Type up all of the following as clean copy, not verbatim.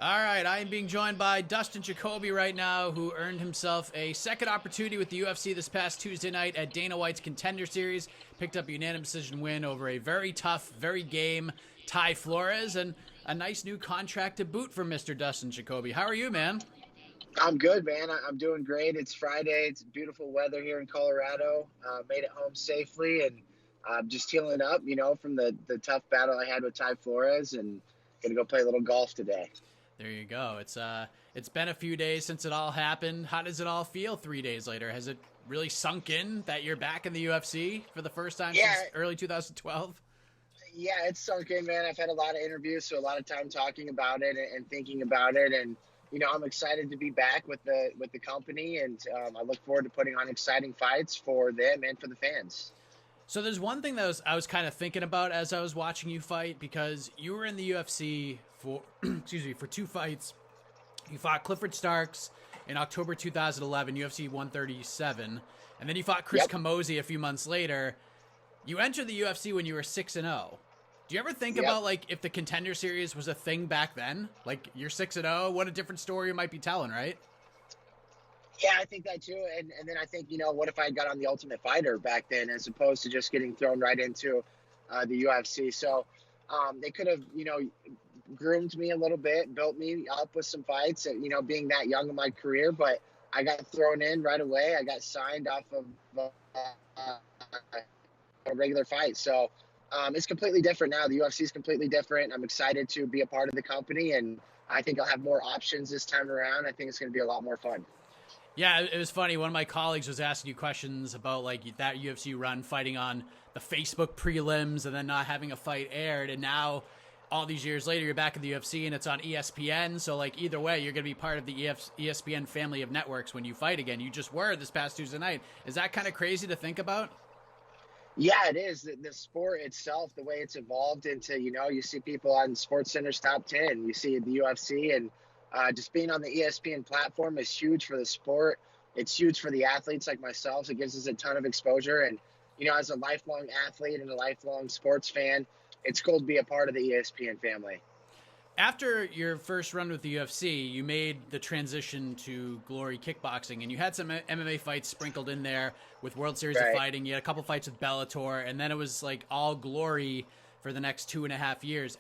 All right, I am being joined by Dustin Jacoby right now, who earned himself a second opportunity with the UFC this past Tuesday night at Dana White's Contender Series. Picked up a unanimous decision win over a very tough, very game TyFlores, and a nice new contract to boot for Mr. Dustin Jacoby. How are you, man? I'm good, man. I'm doing great. It's Friday. It's beautiful weather here in Colorado. Made it home safely and just healing up, from the tough battle I had with TyFlores, and gonna go play a little golf today. There you go. It's been a few days since it all happened. How does it all feel 3 days later? Has it really sunk in that you're back in the UFC for the first time Yeah, since early 2012? yeah, it's sunk in, man. I've had a lot of interviews, so a lot of time talking about it and thinking about it, and I'm excited to be back with the company, and I look forward to putting on exciting fights for them and for the fans. So there's one thing that I was kind of thinking about as I was watching you fight, because you were in the UFC for excuse me, for two fights. You fought Clifford Starks in October 2011, UFC 137, and then you fought Chris Yep. Camozzi a few months later. You entered the UFC when you were 6-0. Do you ever think Yep. about, like, if the Contender Series was a thing back then? Like, you're 6-0, what a different story you might be telling, right? Yeah, I think that too. And then I think, what if I got on the Ultimate Fighter back then as opposed to just getting thrown right into the UFC? So they could have, groomed me a little bit, built me up with some fights, and, being that young in my career. But I got thrown in right away. I got signed off of a regular fight. So it's completely different now. The UFC is completely different. I'm excited to be a part of the company, and I think I'll have more options this time around. I think it's going to be a lot more fun. Yeah, it was funny. One of my colleagues was asking you questions about, like, that UFC run, fighting on the Facebook prelims and then not having a fight aired. And now, all these years later, you're back in the UFC and it's on ESPN. So, like, either way, you're going to be part of the ESPN family of networks when you fight again. You just were this past Tuesday night. Is that kind of crazy to think about? Yeah, it is. The sport itself, the way it's evolved into, you see people on Sports Center's top 10, you see the UFC, and just being on the ESPN platform is huge for the sport. It's huge for the athletes like myself. It gives us a ton of exposure. And, as a lifelong athlete and a lifelong sports fan, it's cool to be a part of the ESPN family. After your first run with the UFC, you made the transition to Glory Kickboxing, and you had some MMA fights sprinkled in there with World Series of Right. Fighting. You had a couple fights with Bellator, and then it was like all Glory for the next 2.5 years.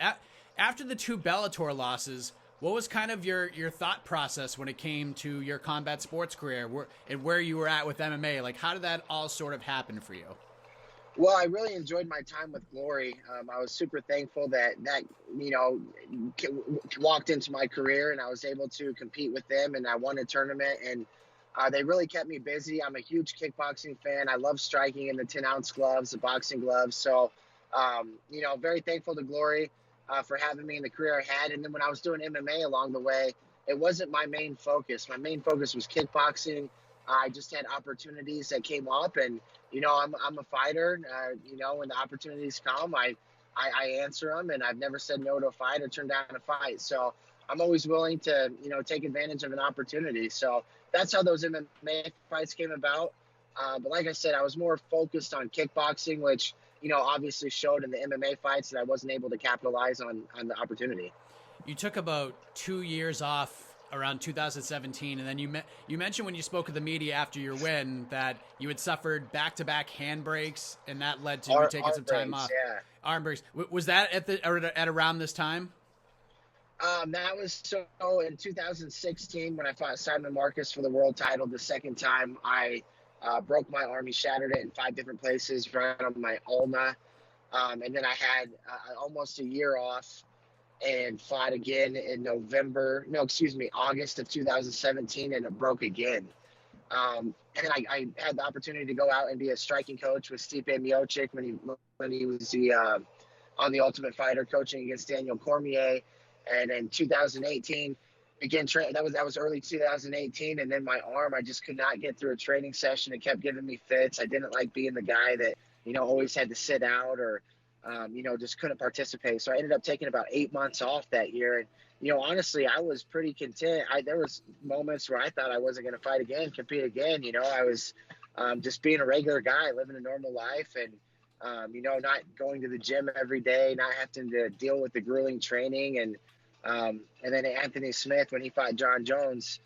After the two Bellator losses, what was kind of your thought process when it came to your combat sports career and where you were at with MMA? Like, how did that all sort of happen for you? Well, I really enjoyed my time with Glory. I was super thankful that walked into my career, and I was able to compete with them, and I won a tournament, and they really kept me busy. I'm a huge kickboxing fan. I love striking in the 10-ounce gloves, the boxing gloves. So, very thankful to Glory for having me in the career I had. And then when I was doing MMA along the way, it wasn't my main focus. My main focus was kickboxing. I just had opportunities that came up, and I'm a fighter. When the opportunities come, I answer them, and I've never said no to a fight or turned down a fight. So I'm always willing to take advantage of an opportunity. So that's how those MMA fights came about. But like I said, I was more focused on kickboxing, which obviously showed in the MMA fights that I wasn't able to capitalize on the opportunity. You took about 2 years off around 2017, and then you mentioned when you spoke to the media after your win that you had suffered back-to-back hand breaks, and that led to you taking some time Breaks, off. yeah. Arm breaks. Was that at around this time? That was so in 2016 when I fought Simon Marcus for the world title the second time. I broke my arm. He shattered it in 5 different places right on my ulna. And then I had almost a year off and fought again in August of 2017, and it broke again. And then I had the opportunity to go out and be a striking coach with Stipe Miocic when he was on the Ultimate Fighter coaching against Daniel Cormier. And in 2018, again, that was early 2018, and then my arm, I just could not get through a training session. It kept giving me fits. I didn't like being the guy that always had to sit out or just couldn't participate. So I ended up taking about 8 months off that year. And honestly, I was pretty content. There was moments where I thought I wasn't going to fight again, compete again. I was just being a regular guy, living a normal life, and not going to the gym every day, not having to deal with the grueling training, and And then Anthony Smith, when he fought John Jones,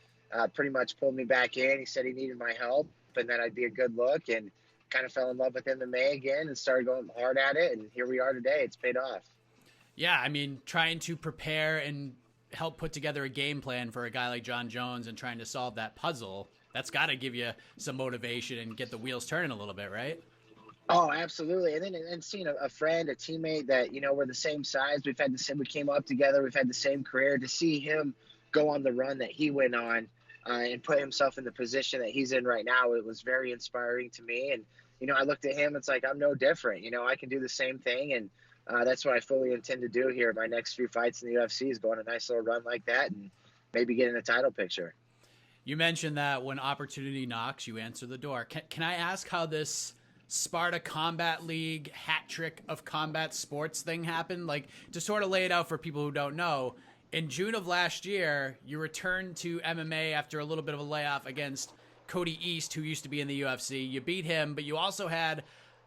pretty much pulled me back in. He said he needed my help and that I'd be a good look, and kind of fell in love with MMA again and started going hard at it. And here we are today. It's paid off. Yeah, I mean, trying to prepare and help put together a game plan for a guy like John Jones and trying to solve that puzzle, that's got to give you some motivation and get the wheels turning a little bit, right? Oh, absolutely. And then seeing a friend, a teammate that, we're the same size. We came up together. We've had the same career. To see him go on the run that he went on and put himself in the position that he's in right now, it was very inspiring to me. And, I looked at him, it's like, I'm no different. I can do the same thing. And that's what I fully intend to do here. My next few fights in the UFC is go on a nice little run like that and maybe get in a title picture. You mentioned that when opportunity knocks, you answer the door. Can I ask how this Sparta Combat League hat trick of combat sports thing happened? Like, to sort of lay it out for people who don't know, in June of last year, you returned to MMA after a little bit of a layoff against Cody East, who used to be in the UFC. You beat him, but you also had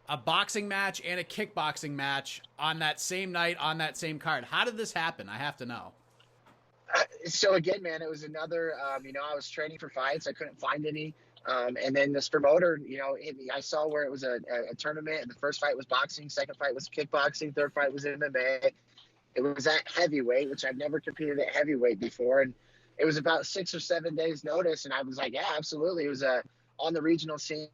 a boxing match and a kickboxing match on that same night on that same card. How did this happen? I have to know. So again, man, it was another, I was training for fights. I couldn't find any. And then this promoter, I saw where it was a tournament, and the first fight was boxing, second fight was kickboxing, third fight was MMA. It was at heavyweight, which I've never competed at heavyweight before. And it was about 6 or 7 days notice. And I was like, yeah, absolutely. It was on the regional scene.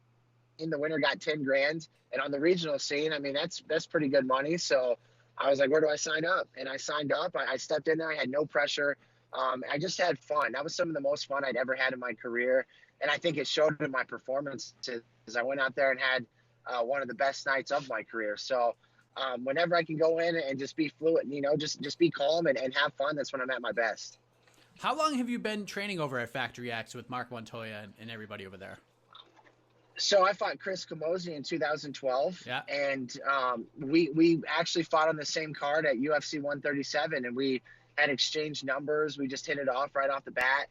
The winner got 10 grand. And on the regional scene, I mean, that's pretty good money. So I was like, where do I sign up? And I signed up. I stepped in there. I had no pressure. I just had fun. That was some of the most fun I'd ever had in my career. And I think it showed in my performance as I went out there and had one of the best nights of my career. So whenever I can go in and just be fluid, just be calm and have fun, that's when I'm at my best. How long have you been training over at Factory X with Mark Montoya and everybody over there? So I fought Chris Camozzi in 2012, yeah. And we actually fought on the same card at UFC 137, and we had exchanged numbers. We just hit it off right off the bat,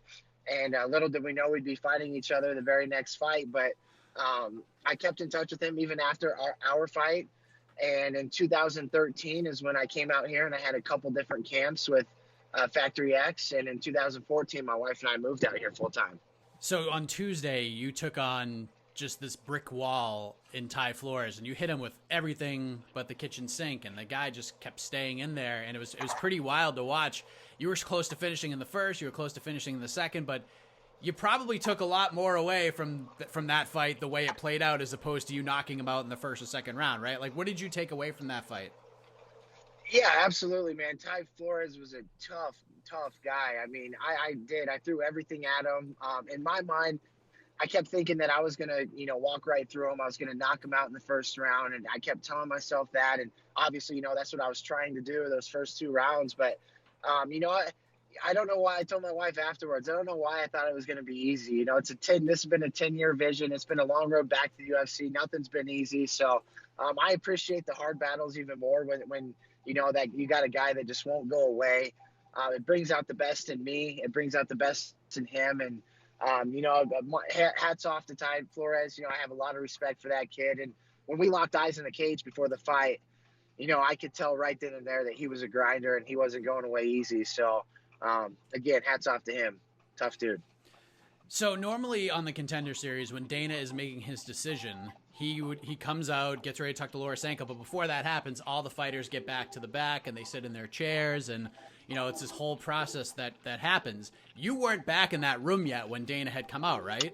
and little did we know we'd be fighting each other the very next fight. But I kept in touch with him even after our fight, and in 2013 is when I came out here, and I had a couple different camps with Factory X, and in 2014 my wife and I moved out here full time. So on Tuesday you took on just this brick wall in TyFlores, and you hit him with everything but the kitchen sink, and the guy just kept staying in there, and it was pretty wild to watch. You were close to finishing in the first, you were close to finishing in the second, but you probably took a lot more away from that fight, the way it played out, as opposed to you knocking him out in the first or second round, right? Like, what did you take away from that fight? Yeah, absolutely, man. TyFlores was a tough guy. I mean, I threw everything at him. In my mind, I kept thinking that I was going to, walk right through him. I was going to knock him out in the first round. And I kept telling myself that. And obviously, that's what I was trying to do those first 2 rounds. But, I don't know why. I told my wife afterwards, I don't know why I thought it was going to be easy. This has been a 10-year vision. It's been a long road back to the UFC. Nothing's been easy. So I appreciate the hard battles even more when that you got a guy that just won't go away. It brings out the best in me. It brings out the best in him. And, hats off to TyFlores. I have a lot of respect for that kid. And when we locked eyes in the cage before the fight, I could tell right then and there that he was a grinder and he wasn't going away easy. So, again, hats off to him. Tough dude. So normally on the Contender series, when Dana is making his decision, he comes out, gets ready to tuck the lower ankle, but before that happens, all the fighters get back to the back and they sit in their chairs, and it's this whole process that happens. You weren't back in that room yet when Dana had come out, right?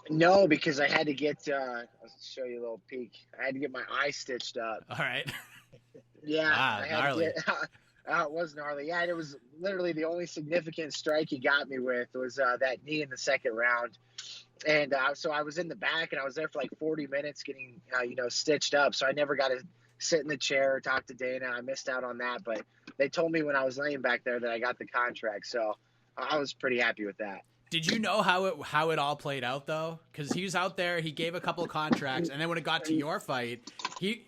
No, because I had to get I'll show you a little peek. I had to get my eye stitched up. All right. Yeah. Ah, gnarly. It was gnarly. Yeah, it was literally the only significant strike he got me with was that knee in the second round. And so I was in the back, and I was there for like 40 minutes getting, stitched up. So I never got to sit in the chair or talk to Dana. I missed out on that. But they told me when I was laying back there that I got the contract. So I was pretty happy with that. Did you know how it all played out, though? Because he was out there, he gave a couple of contracts, and then when it got to your fight, he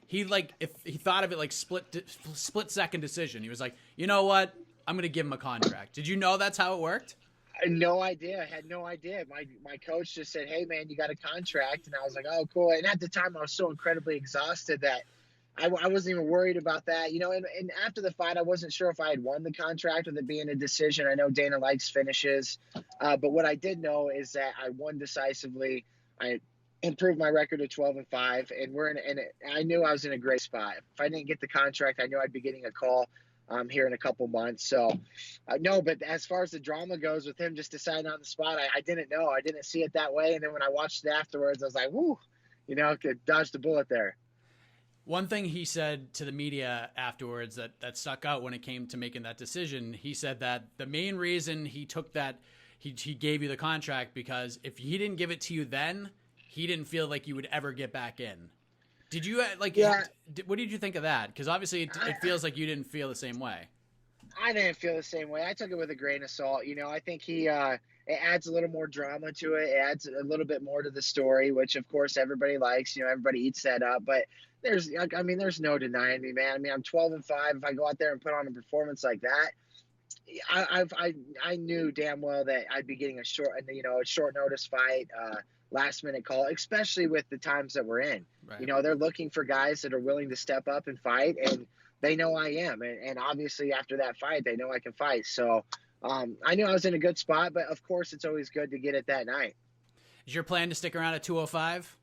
thought of it like split second decision. He was like, you know what? I'm going to give him a contract. Did you know that's how it worked? No idea. I had no idea. My coach just said, hey, man, you got a contract. And I was like, oh, cool. And at the time, I was so incredibly exhausted that I wasn't even worried about that, and after the fight, I wasn't sure if I had won the contract with it being a decision. I know Dana likes finishes, but what I did know is that I won decisively. I improved my record to 12-5, and I knew I was in a great spot. If I didn't get the contract, I knew I'd be getting a call here in a couple months. So, no, but as far as the drama goes with him just deciding on the spot, I didn't know. I didn't see it that way. And then when I watched it afterwards, I was like, whoo, could dodge the bullet there. One thing he said to the media afterwards that stuck out when it came to making that decision, he said that the main reason he took that, he gave you the contract because if he didn't give it to you then, he didn't feel like you would ever get back in. Did you what did you think of that? Because obviously it feels like you didn't feel the same way. I didn't feel the same way. I took it with a grain of salt. I think it adds a little more drama to it. It adds a little bit more to the story, which of course everybody likes. Everybody eats that up. But there's no denying me, man. I'm 12-5. If I go out there and put on a performance like that, I knew damn well that I'd be getting a short notice fight, last minute call, especially with the times that we're in. Right. They're looking for guys that are willing to step up and fight, and they know I am. And obviously after that fight, they know I can fight. So I knew I was in a good spot, but of course it's always good to get it that night. Is your plan to stick around at 205?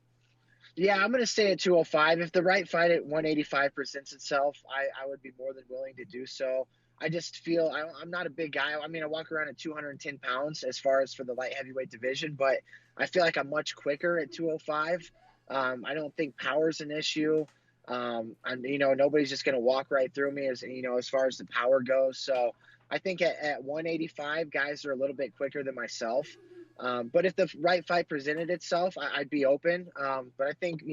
Yeah, I'm going to stay at 205. If the right fight at 185 presents itself, I would be more than willing to do so. I just feel I'm not a big guy. I walk around at 210 pounds as far as for the light heavyweight division, but I feel like I'm much quicker at 205. I don't think power's an issue. Nobody's just going to walk right through me as far as the power goes. So I think at 185, guys are a little bit quicker than myself. But if the right fight presented itself, I'd be open. But I think,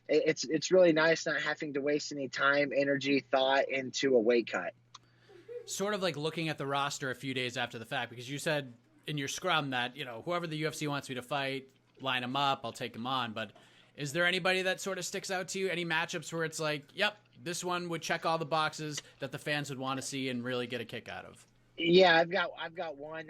it's really nice not having to waste any time, energy, thought into a weight cut. Sort of like looking at the roster a few days after the fact, because you said in your scrum that, whoever the UFC wants me to fight, line them up, I'll take them on. But is there anybody that sort of sticks out to you? Any matchups where it's like, yep, this one would check all the boxes that the fans would want to see and really get a kick out of? Yeah, I've got one.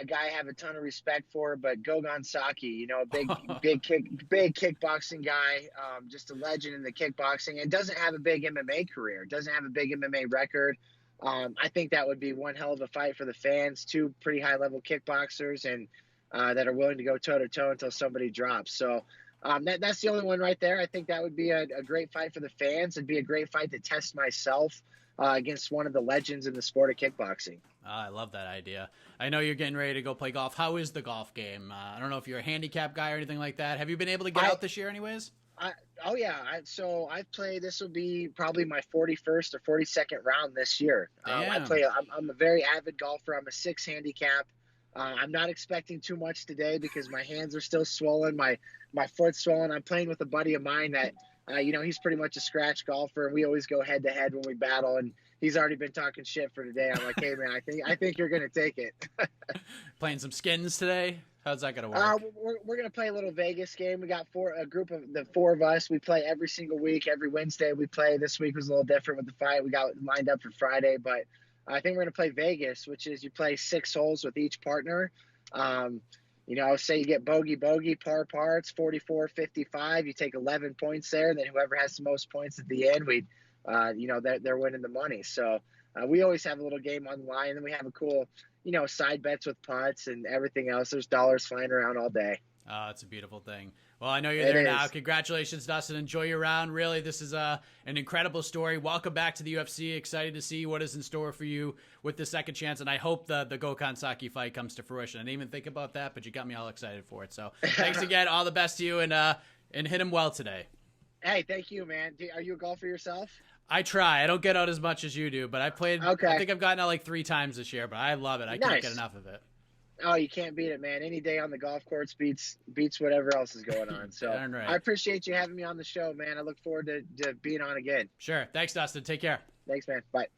A guy I have a ton of respect for, but Gokhan Saki, a big kickboxing guy, just a legend in the kickboxing, and doesn't have a big MMA career, doesn't have a big MMA record. I think that would be one hell of a fight for the fans. Two pretty high level kickboxers and that are willing to go toe to toe until somebody drops. So that's the only one right there. I think that would be a great fight for the fans. It'd be a great fight to test myself against one of the legends in the sport of kickboxing. I love that idea. I know you're getting ready to go play golf. How is the golf game? I don't know if you're a handicap guy or anything like that. Have you been able to get out this year anyways? So I've played, this will be probably my 41st or 42nd round this year. I'm a very avid golfer. I'm a 6 handicap. I'm not expecting too much today because my hands are still swollen. My foot's swollen. I'm playing with a buddy of mine that, he's pretty much a scratch golfer, and we always go head to head when we battle. And he's already been talking shit for today. I'm like, hey man, I think you're gonna take it. Playing some skins today. How's that gonna work? We're gonna play a little Vegas game. We got a group of the 4 of us. We play every single week. Every Wednesday we play. This week was a little different with the fight. We got lined up for Friday, but I think we're gonna play Vegas, which is you play 6 holes with each partner. Say you get bogey, par, it's 44, 55. You take 11 points there, and then whoever has the most points at the end, they're winning the money. So we always have a little game on the line, and then we have a cool, side bets with putts and everything else. There's dollars flying around all day. Oh, it's a beautiful thing. Well, I know you're there now. Congratulations, Dustin. Enjoy your round. Really, this is an incredible story. Welcome back to the UFC. Excited to see what is in store for you with the second chance, and I hope the Gokhan Saki fight comes to fruition. I didn't even think about that, but you got me all excited for it. So thanks again. All the best to you, and hit him well today. Hey, thank you, man. Are you a golfer yourself? I try. I don't get out as much as you do, but I played. Okay. I think I've gotten out like 3 times this year, but I love it. I can't get enough of it. Oh, you can't beat it, man. Any day on the golf course beats whatever else is going on. So right. I appreciate you having me on the show, man. I look forward to being on again. Sure. Thanks, Dustin. Take care. Thanks, man. Bye.